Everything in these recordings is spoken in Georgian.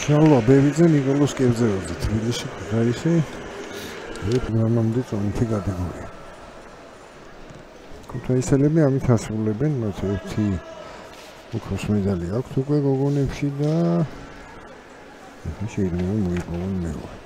შალვა ბებიძე ნიკოლოზ კერძეოძე თბილისში ქუთაისი მამამდე წონითი კატეგორია ქუთაისელები ამით ასრულებენ მათ ერთი ოქროს მედალი აქვთ უკვე გოგონებში და შეიძლება მოიპოვონ მეორე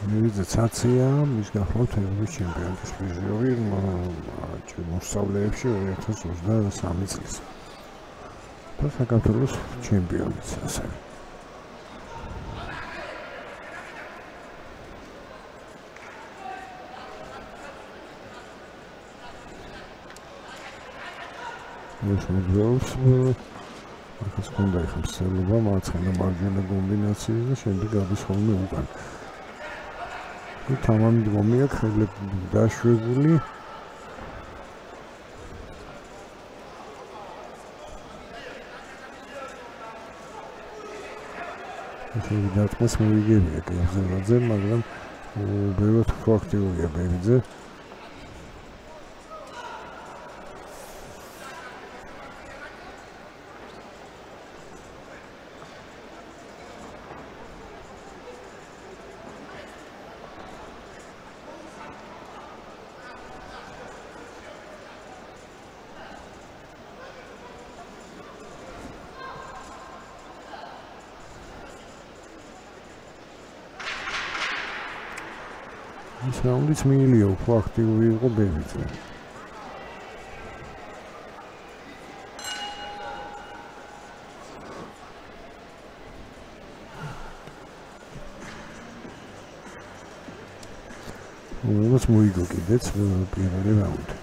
მივიძე ცაცია მის გახლავთ ევროპის ჩემპიონატის პრიზიორი მოსწავლეებში 2023 წლის და საქართველოს ჩემპიონიც ასევე ეს მოძრაობს აქაც კონდა ხმსელობა მარცხენა მარჯვენა კომბინაციის და შემდეგ გადის ხოლმე უკან თამამი დგომია ხელები დაშვებული ესე დაწყვეტს მოიგებია კერძელიძე მაგრამ უბრალოდ ფაქტიურია ბებიძე ის რაუნდიც მიილია უფრო აქტიური იყო ბებიძე όμως მოიგო კიდეც პირველი რაუნდი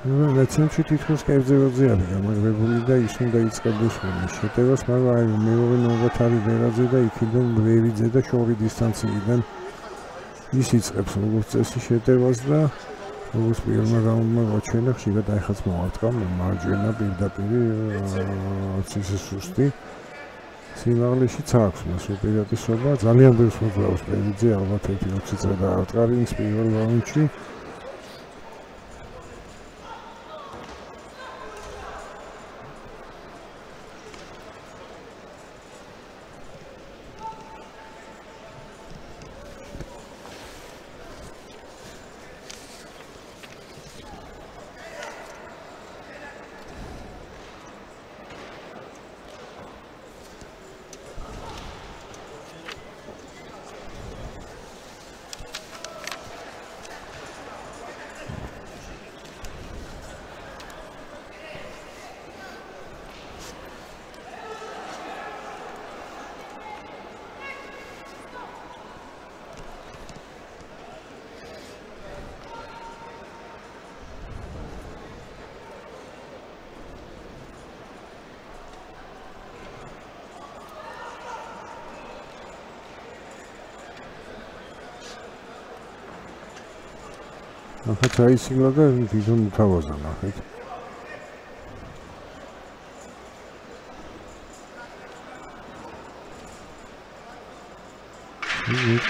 Recently, თითქოს კერძელიძე არის გამაგრებული და ის უნდა იწყებდეს შეტევას, მაგრამ მეორე ნოვათარი ვერაძე და იქიდან ვერიძე და შორი დისტანციიდან ის იწყებს როგორც წესი შეტევას და როგორც პირველმა რაუნდმა მოჩვენა, ხშირად აიხაც მოარტყა მარჯვენა პირდაპირ ცისის სუსტი. სიმაღლეშიც აქვს მას უპირატესობა, ძალიან ბევრს მოძრაობს პერიძე, ალბათ 1-20 წრე დაარტყა რინგს პირველ რაუნდში. ახლა ჩაისილა და თვითონ უთავაზა ნახეთ.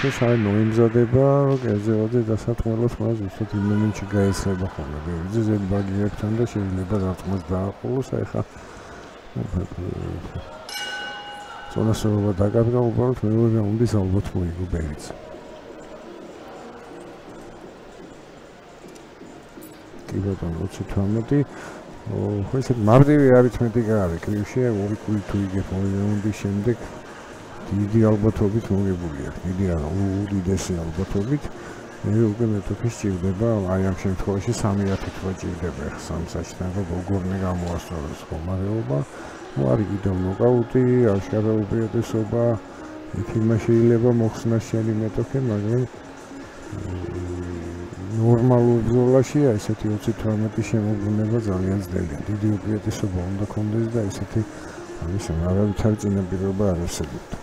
ის აი მოიმზადება, რომ კერძელადე დასათმელოს მას უცებ იმ მომენტში გაეცლება ხოლმე. ბერძი ზედბაგირებთან და შეიძლება დარტყმას დააყოლოს, აი ხა ზონასობა დაკარგა უბრალოდ მეორე რაუნდის ალბათ მოიგო ბერძი. ბატონო 20-18 ხო ისეთ მარტივი არითმეტიკა არის კრივში ორი კვირი თუ იგებ ორი რაუნდის შემდეგ დიდი ალბათობით მოგებული აქვს დიდი არა უდიდესი ალბათობით მე უკვე მეტოქი სჭირდება აი ამ შემთხვევაში 3-10 თვე ჭირდება ხ სამსაჭთან რომ გოგორნე გამოასწოროს ხომარეობა არის კიდევ ნოკაუტი აღშარა უპირატესობა იქ შეიძლება მოხსნას შენი მეტოქი მაგრამ ნორმალურ ბრძოლაში ესეთი 20-18 შემოგვინება ძალიან ძნელია. დიდი უპირატესობა უნდა კონდეს და ესეთი ამის არავითარი წინაპირობა არ არსებობდა.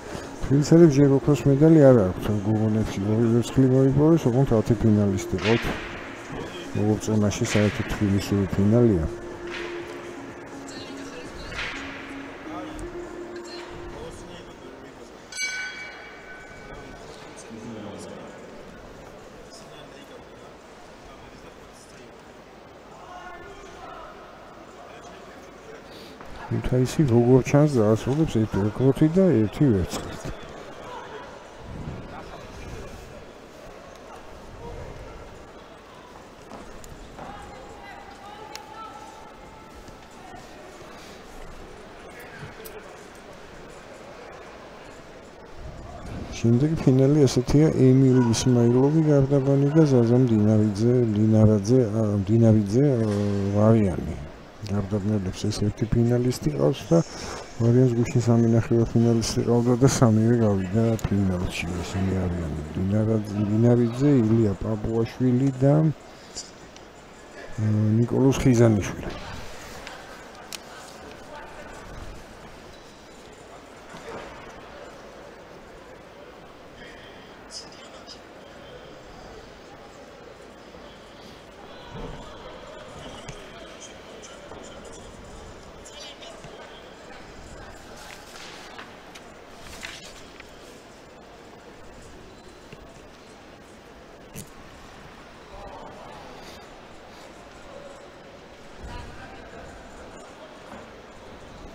თბილისელებს ჯერ ოქროს მედალი არ აქვს, გოგონებში ორი ვერცხლი მოიპოვეს, ოღონდ 10 ფინალისტი ყავთ. მოგწონაში საერთოდ თბილისური ფინალია. თაისი როგორ ჩანს დაასრულებს ერთი ოქროთი და ერთი ვერცხლით. შემდეგი ფინალი ესეთია ემილ ისმაილოვი გარდაბანი და ზაზა მდინარიძე ვარიანი. გარდაბნელებს ეს ერთი ფინალისტი ყავს და ვარიანს გუშინ სამი ფინალისტი ყავდა და სამივე გავიდა ფინალში. ესენი არიან მდინარიძე, ილია პაპუაშვილი და ნიკოლოზ ხიზანიშვილი.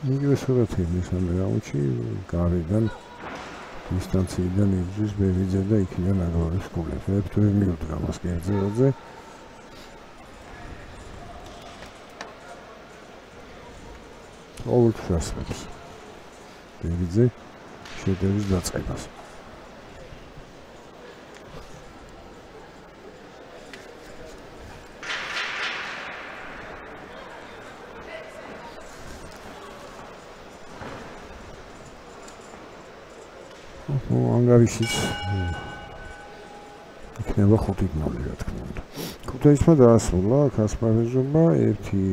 იგივე სურათი მესამე რაუნდში გარედან დისტანციიდან იბრძვის ბერიძე და იქიდან აგროვებს გულებს. ერთ ვერ მიუდგა მას კერძელაძე. ყოველთვის ასწრებს ბერიძე შედევის დაწყებას. ანგარიშიც იქნება 5-0 რა თქმა უნდა. ქუთაისმა დაასრულა კასპარეზობა ერთი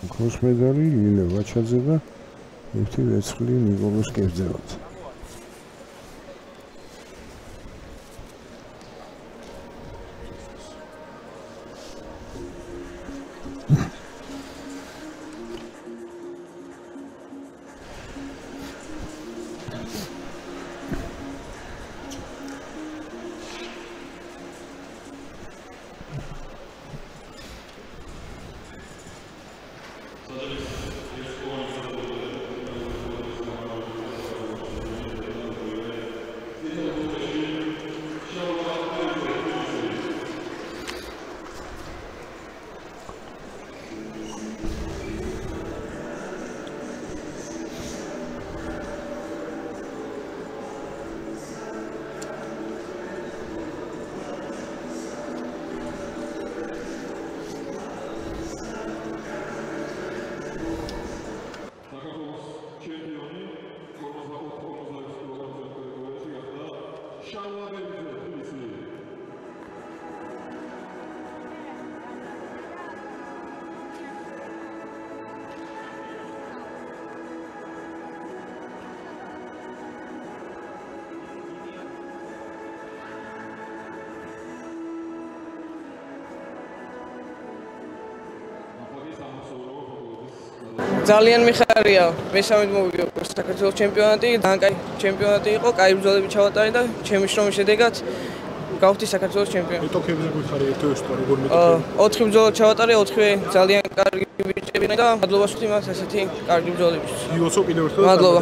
ოქროს მედალი ილე ვაჩაძე და ერთი ვერცხლი ნიკოლოზ კერძელაძე. ძალიან მიხარია მესამედ მოვიგე საქართველოს ჩემპიონატი, ძალიან კაი ჩემპიონატი იყო, კაი ბრძოლები ჩავატარე და ჩემი შრომის შედეგად გავხდი საქართველოს ჩემპიონი. ეტოქებზე გვიხარი ერთეულში როგორ მეტოქები? 4 ბრძოლა ჩავატარე, 4-ვე ძალიან კარგი ბიჭები და მადლობა ვთქვი მათ ასეთი კარგი ბრძოლებისთვის. იოსო კიდევ ერთხელ მადლობა.